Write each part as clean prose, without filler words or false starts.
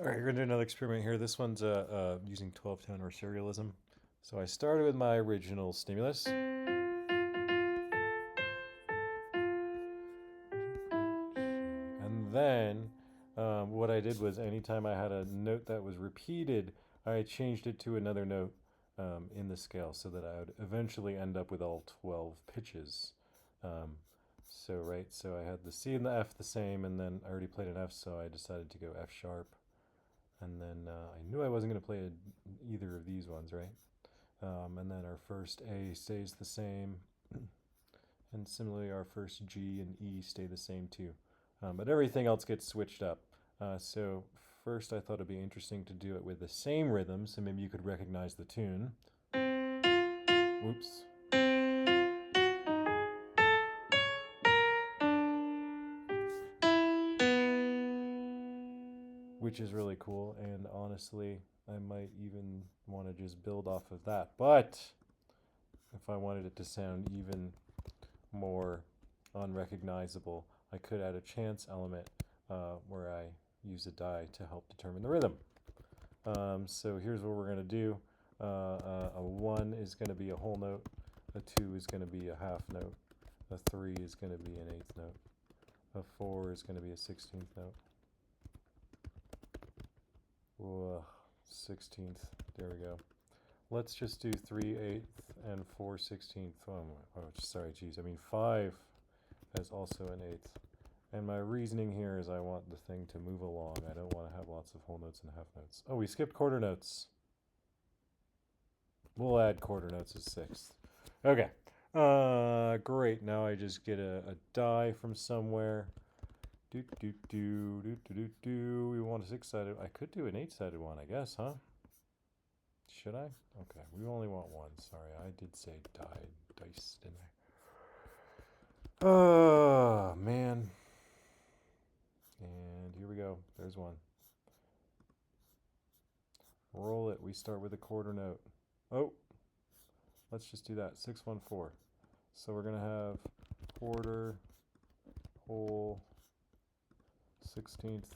All right, we're gonna do another experiment here. This one's using 12-tone or serialism. So I started with my original stimulus, and then what I did was anytime I had a note that was repeated, I changed it to another note in the scale so that I would eventually end up with all 12 pitches. Um, so I had the C and the F the same, and then I already played an F, so I decided to go F sharp. And then I knew I wasn't going to play either of these ones, right? And then our first A stays the same. And similarly, our first G and E stay the same too. But everything else gets switched up. So first I thought it'd be interesting to do it with the same rhythm, so maybe you could recognize the tune. Oops. Which is really cool, and honestly, I might even want to just build off of that. But if I wanted it to sound even more unrecognizable, I could add a chance element where I use a die to help determine the rhythm. So here's what we're going to do. A 1 is going to be a whole note, a 2 is going to be a half note, a 3 is going to be an eighth note, a 4 is going to be a 16th note. Whoa, 16th, there we go. Let's just do 3/8 and 4/16. Sorry, geez. I mean 5 as also an eighth. And my reasoning here is I want the thing to move along. I don't want to have lots of whole notes and half notes. Oh, we skipped quarter notes. We'll add quarter notes as sixth. Okay. Great. Now I just get a die from somewhere. Do do do do do do do. We want a 6-sided. I could do an 8-sided one, I guess, huh? Should I? Okay. We only want one. Sorry, I did say dice, didn't I? Oh man. And here we go. There's one. Roll it. We start with a quarter note. Oh, let's just do that. 614. So we're going to have quarter, whole, 16th,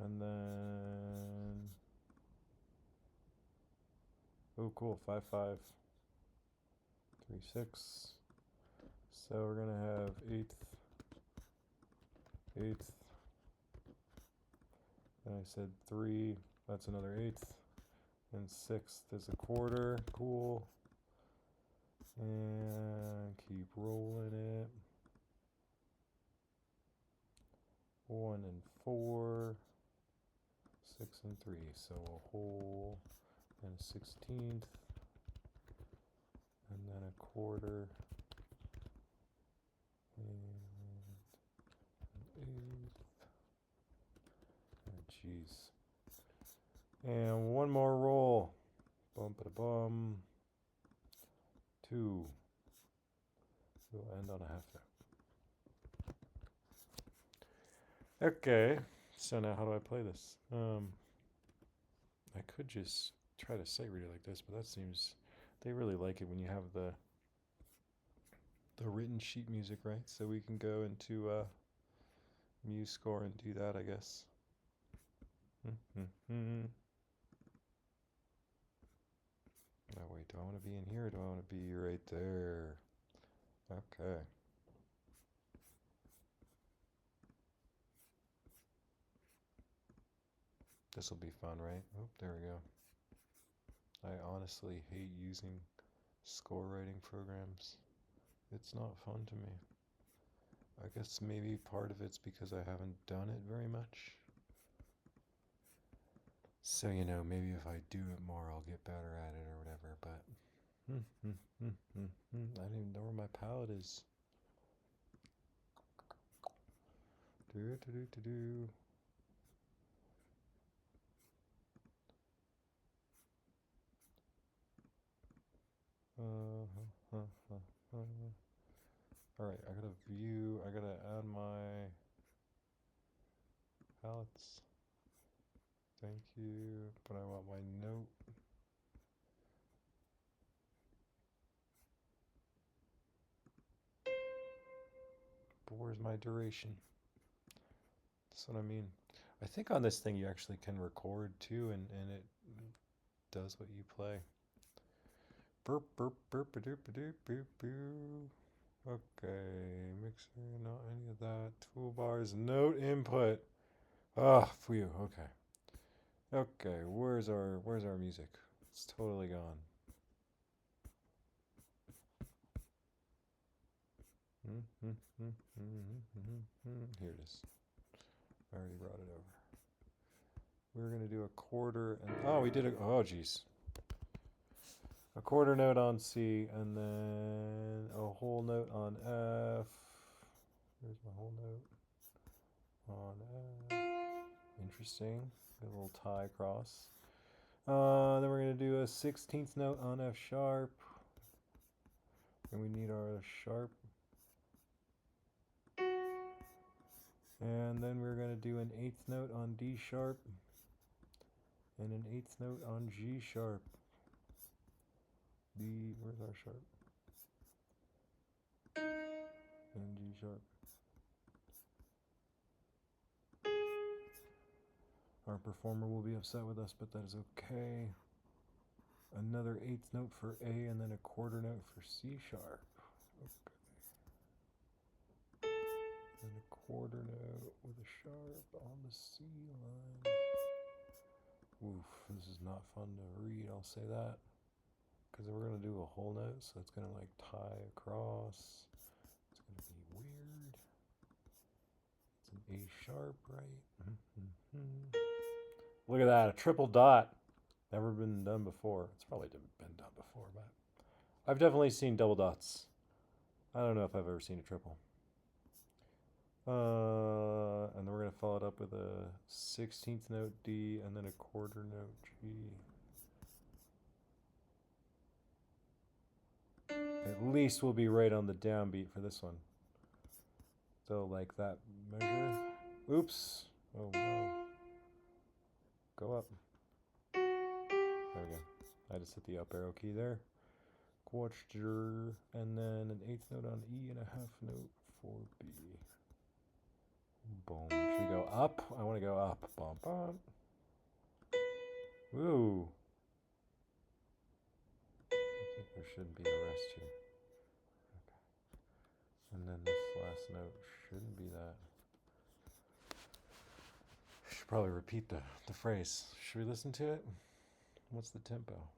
and then, oh cool, 5/5, 3/6. So we're going to have eighth, eighth, and I said 3, that's another eighth, and 6th is a quarter, cool. And keep rolling it. 1 and 4, 6 and 3. So a whole and a 16th, and then a quarter, and an eighth. Oh, jeez. And one more roll. Bum. 2. We'll end on a half note. Okay, so now how do I play this? I could just try to sight read it like this, but that seems, they really like it when you have the written sheet music, right? So we can go into MuseScore and do that, I guess. Oh wait, do I want to be in here or do I want to be right there? Okay. This will be fun, right? Oh, there we go. I honestly hate using score writing programs. It's not fun to me. I guess maybe part of it's because I haven't done it very much. So, maybe if I do it more, I'll get better at it or whatever, but I don't even know where my palette is. Do. Alright, I gotta view, I gotta add my palettes. Thank you, but I want my note. But where's my duration? That's what I mean. I think on this thing you actually can record too, and it does what you play. Burp, burp, burp, a doop, a doop, boop, boo. Okay, mixer, not any of that. Toolbars, note input. Ah, phew. Okay. Okay, where's our music? It's totally gone. Here it is. I already brought it over. We're gonna do a quarter, and oh, we did a oh, geez, a quarter note on C, and then a whole note on F. Here's my whole note on F. Interesting. A little tie across. Then we're gonna do a 16th note on F sharp, and we need our sharp. And then we're gonna do an 8th note on D sharp, and an 8th note on G sharp. Where's our sharp? And G sharp. Our performer will be upset with us, but that is okay. Another 8th note for A, and then a quarter note for C sharp. Okay. And a quarter note with a sharp on the C line. Oof, this is not fun to read, I'll say that. Because we're going to do a whole note, so it's going to like tie across. It's going to be weird. It's an A sharp, right? Look at that, a triple dot. Never been done before. It's probably been done before, but I've definitely seen double dots. I don't know if I've ever seen a triple. And then we're going to follow it up with a 16th note D and then a quarter note G. At least we'll be right on the downbeat for this one. So like that measure. Oops. Oh no. Go up. There we go. I just hit the up arrow key there. Quarter, and then an 8th note on E and a half note for B. Boom. Should we go up? I want to go up. Bum, bum. Ooh. I think there should be a rest here. Okay. And then this last note shouldn't be that. I should probably repeat the phrase. Should we listen to it? What's the tempo?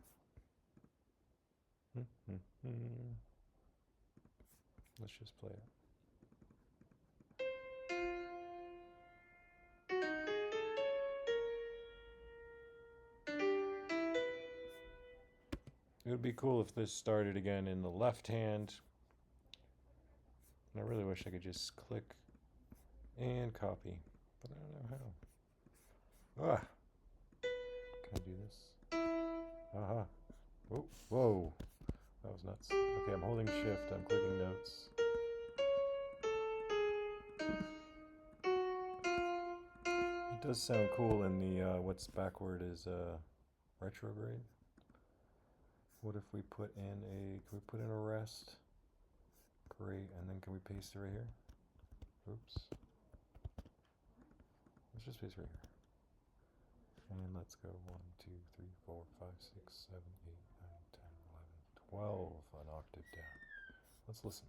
Let's just play it. It would be cool if this started again in the left hand. And I really wish I could just click and copy, but I don't know how. Ah! Can I do this? Aha. Oh, whoa. That was nuts. Okay, I'm holding shift. I'm clicking notes. It does sound cool in the what's backward is retrograde. What if we put in can we put in a rest? Great, and then can we paste it right here? Oops. Let's just paste right here. And let's go 1, 2, 3, 4, 5, 6, 7, 8, 9, 10, 11, 12, an octave down. Let's listen.